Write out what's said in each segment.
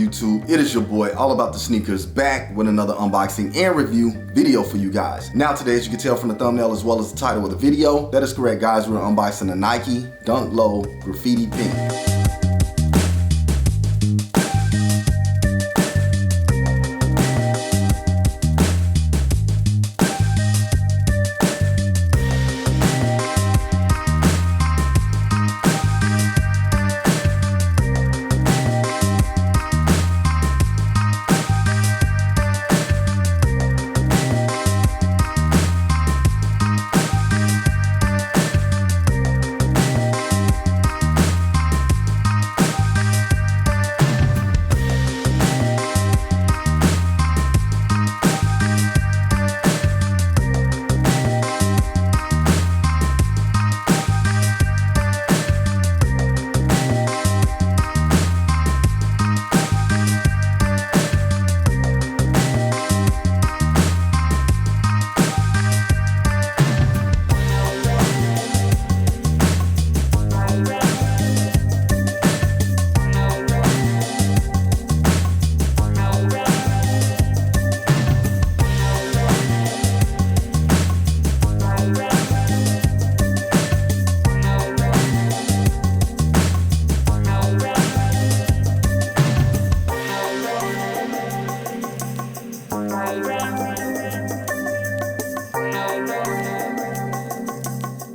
YouTube? It is your boy, All About The Sneakerz, back with another unboxing and review video for you guys. Now today, as you can tell from the thumbnail as well as the title of the video, that is correct guys, we're unboxing the Nike Dunk Low Graffiti Pink.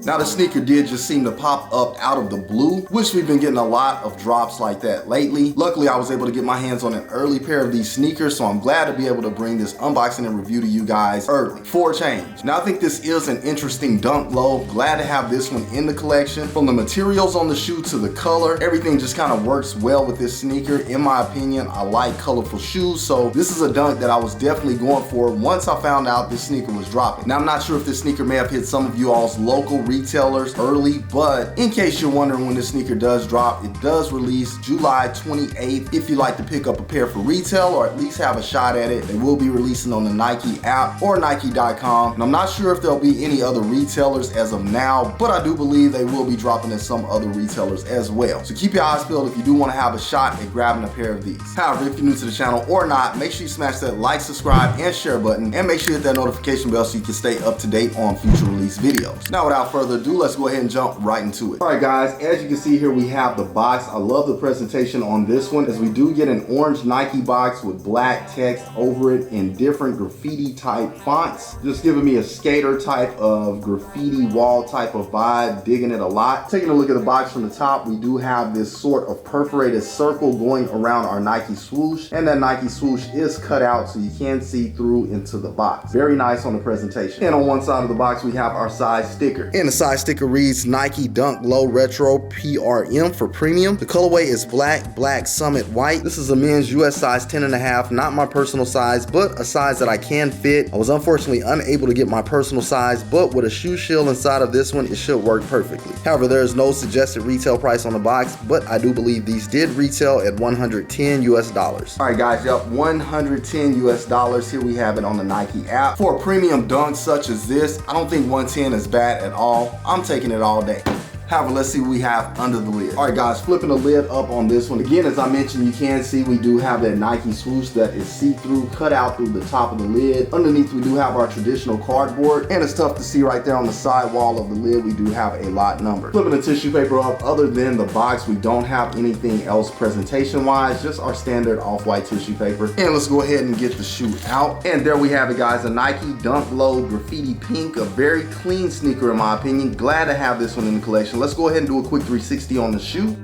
Now the sneaker did just seem to pop up out of the blue, which we've been getting a lot of drops like that lately. Luckily, I was able to get my hands on an early pair of these sneakers, so I'm glad to be able to bring this unboxing and review to you guys early for a change. Now I think this is an interesting dunk low. Glad to have this one in the collection. From the materials on the shoe to the color, everything just kind of works well with this sneaker. In my opinion, I like colorful shoes, so this is a dunk that I was definitely going for once I found out this sneaker was dropping. Now I'm not sure if this sneaker may have hit some of you all's local retailers early, but in case you're wondering when this sneaker does drop, it does release July 28th. If you'd like to pick up a pair for retail or at least have a shot at it, they will be releasing on the Nike app or Nike.com. And I'm not sure if there'll be any other retailers as of now, but I do believe they will be dropping at some other retailers as well. So keep your eyes peeled if you do want to have a shot at grabbing a pair of these. However, if you're new to the channel or not, make sure you smash that like, subscribe, and share button, and make sure you hit that notification bell so you can stay up to date on future release videos. Now without further ado, let's go ahead and jump right into it. All right guys, as you can see here, we have the box. I love the presentation on this one, as we do get an orange Nike box with black text over it in different graffiti type fonts, just giving me a skater type of graffiti wall type of vibe. Digging it a lot. Taking a look at the box from the top, we do have this sort of perforated circle going around our Nike swoosh, and that Nike swoosh is cut out so you can see through into the box. Very nice on the presentation. And on one side of the box, we have our size sticker, and the size sticker reads Nike Dunk Low Retro PRM for premium. The colorway is black summit white. This is a men's US size 10.5, not my personal size, but a size that I can fit. I was unfortunately unable to get my personal size, but with a shoe shield inside of this one, it should work perfectly. However, there is no suggested retail price on the box, but I do believe these did retail at $110 US. All right guys, yep, $110 US. Here we have it on the Nike app. For a premium dunk such as this, I don't think 110 is bad at all. I'm taking it all day. However, let's see what we have under the lid. All right guys, flipping the lid up on this one. Again, as I mentioned, you can see we do have that Nike swoosh that is see-through, cut out through the top of the lid. Underneath, we do have our traditional cardboard, and it's tough to see right there on the side wall of the lid. We do have a lot number. Flipping the tissue paper up, other than the box, we don't have anything else presentation-wise, just our standard off-white tissue paper. And let's go ahead and get the shoe out. And there we have it guys, a Nike Dunk Low Graffiti Pink, a very clean sneaker in my opinion. Glad to have this one in the collection. Let's go ahead and do a quick 360 on the shoe.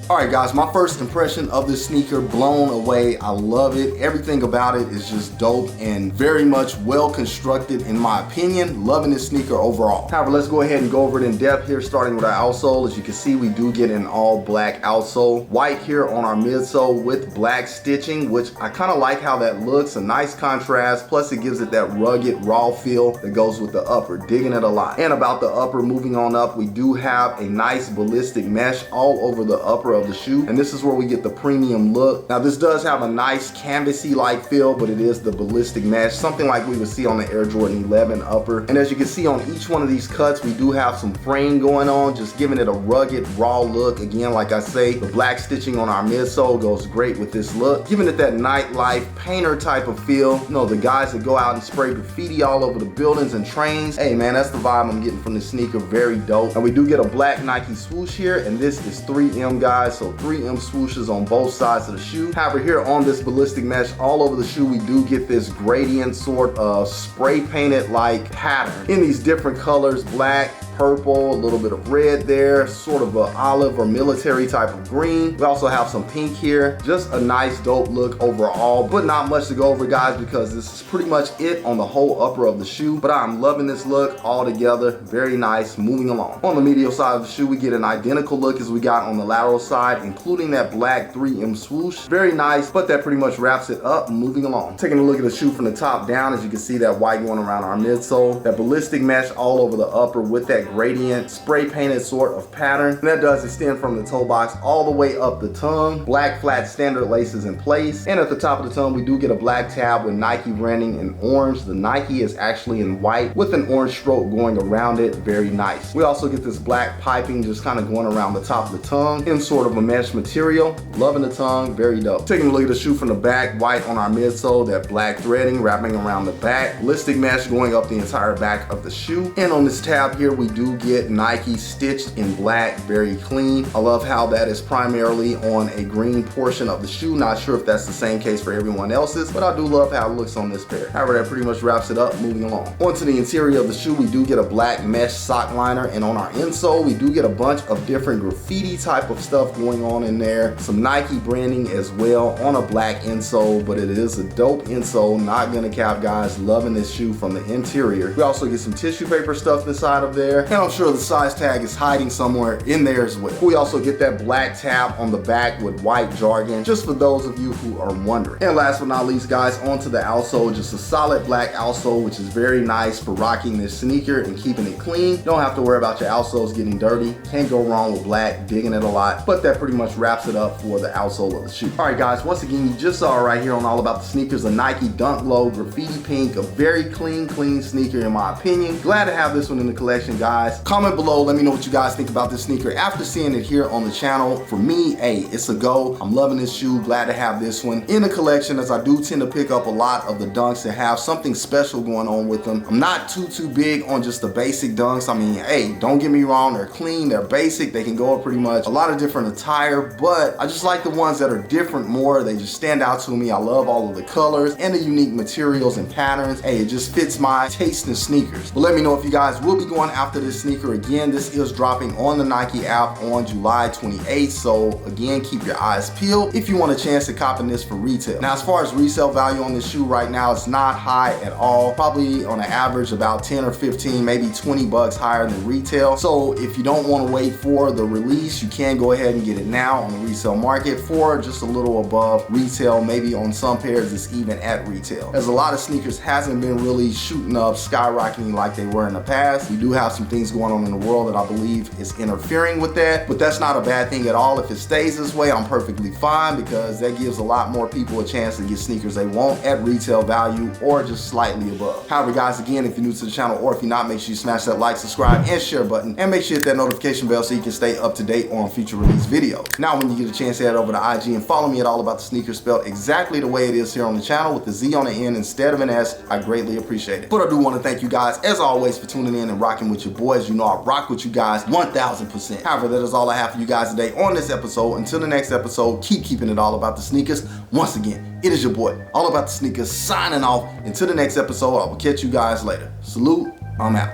All right guys, my first impression of this sneaker, blown away. I love it. Everything about it is just dope and very much well constructed in my opinion. Loving this sneaker overall. However, let's go ahead and go over it in depth here, starting with our outsole. As you can see, we do get an all black outsole. White here on our midsole with black stitching, which I kind of like how that looks. A nice contrast, plus it gives it that rugged, raw feel that goes with the upper. Digging it a lot. And about the upper, moving on up, we do have a nice ballistic mesh all over the upper of the shoe, and this is where we get the premium look. Now this does have a nice canvasy-like feel, but it is the ballistic mesh, something like we would see on the Air Jordan 11 upper. And as you can see on each one of these cuts, we do have some fraying going on, just giving it a rugged, raw look. Again, like I say, the black stitching on our midsole goes great with this look, giving it that nightlife painter type of feel. You know, the guys that go out and spray graffiti all over the buildings and trains. Hey man, that's the vibe I'm getting from this sneaker. Very dope. And we do get a black Nike swoosh here, and this is 3M, guys, so 3M swooshes on both sides of the shoe. However, here on this ballistic mesh all over the shoe, we do get this gradient sort of spray painted like pattern in these different colors: black, purple, a little bit of red there, sort of an olive or military type of green. We also have some pink here. Just a nice dope look overall, but not much to go over, guys, because this is pretty much it on the whole upper of the shoe. But I'm loving this look all together. Very nice. Moving along. On the medial side of the shoe, we get an identical look as we got on the lateral side, including that black 3M swoosh. Very nice, but that pretty much wraps it up. Moving along. Taking a look at the shoe from the top down, as you can see that white going around our midsole, that ballistic mesh all over the upper with that gradient spray painted sort of pattern, and that does extend from the toe box all the way up the tongue. Black flat standard laces in place, and at the top of the tongue we do get a black tab with Nike branding in orange. The Nike is actually in white with an orange stroke going around it. Very nice. We also get this black piping just kind of going around the top of the tongue in sort of a mesh material. Loving the tongue. Very dope. Taking a look at the shoe from the back, white on our midsole, that black threading wrapping around the back, ballistic mesh going up the entire back of the shoe, and on this tab here we do get Nike stitched in black. Very clean. I love how that is primarily on a green portion of the shoe. Not sure if that's the same case for everyone else's, but I do love how it looks on this pair. However, that pretty much wraps it up. Moving along. Onto the interior of the shoe, we do get a black mesh sock liner, and on our insole we do get a bunch of different graffiti type of stuff going on in there. Some Nike branding as well on a black insole, but it is a dope insole. Not gonna cap, guys. Loving this shoe from the interior. We also get some tissue paper stuff inside of there, and I'm sure the size tag is hiding somewhere in there as well. We also get that black tab on the back with white jargon, just for those of you who are wondering. And last but not least, guys, onto the outsole. Just a solid black outsole, which is very nice for rocking this sneaker and keeping it clean. Don't have to worry about your outsoles getting dirty. Can't go wrong with black. Digging it a lot. But that pretty much wraps it up for the outsole of the shoe. All right, guys, once again, you just saw right here on All About The Sneakerz a Nike Dunk Low graffiti pink, a very clean sneaker in my opinion. Glad to have this one in the collection, guys. Comment below, let me know what you guys think about this sneaker after seeing it here on the channel. For me, hey, it's a go. I'm loving this shoe. Glad to have this one in the collection, as I do tend to pick up a lot of the dunks that have something special going on with them. I'm not too big on just the basic dunks. I mean, hey, don't get me wrong, they're clean, they're basic, they can go with pretty much a lot of different attire, but I just like the ones that are different more. They just stand out to me. I love all of the colors and the unique materials and patterns. Hey, it just fits my taste in sneakers. But let me know if you guys will be going after this sneaker. Again, this is dropping on the Nike app on July 28th, so again, keep your eyes peeled if you want a chance at copping this for retail. Now, as far as resale value on this shoe right now, it's not high at all. Probably on an average about 10 or 15, maybe 20 bucks higher than retail. So if you don't want to wait for the release, you can go ahead and get it now on the resale market for just a little above retail. Maybe on some pairs it's even at retail, as a lot of sneakers hasn't been really shooting up, skyrocketing like they were in the past. We do have some things going on in the world that I believe is interfering with that, but that's not a bad thing at all. If it stays this way, I'm perfectly fine, because that gives a lot more people a chance to get sneakers they want at retail value or just slightly above. However, guys, again, if you're new to the channel or if you're not, make sure you smash that like, subscribe, and share button, and make sure you hit that notification bell so you can stay up to date on future release videos. Now, when you get a chance, head over to IG and follow me at All About The Sneakerz, spelled exactly the way it is here on the channel with the Z on the end instead of an S. I greatly appreciate it. But I do want to thank you guys, as always, for tuning in and rocking with your boys. You know I rock with you guys 1000%. However, that is all I have for you guys today on this episode. Until the next episode, keeping it all about the sneakers. Once again, it is your boy, All About The Sneakerz, signing off. Until the next episode, I will catch you guys later. Salute, I'm out.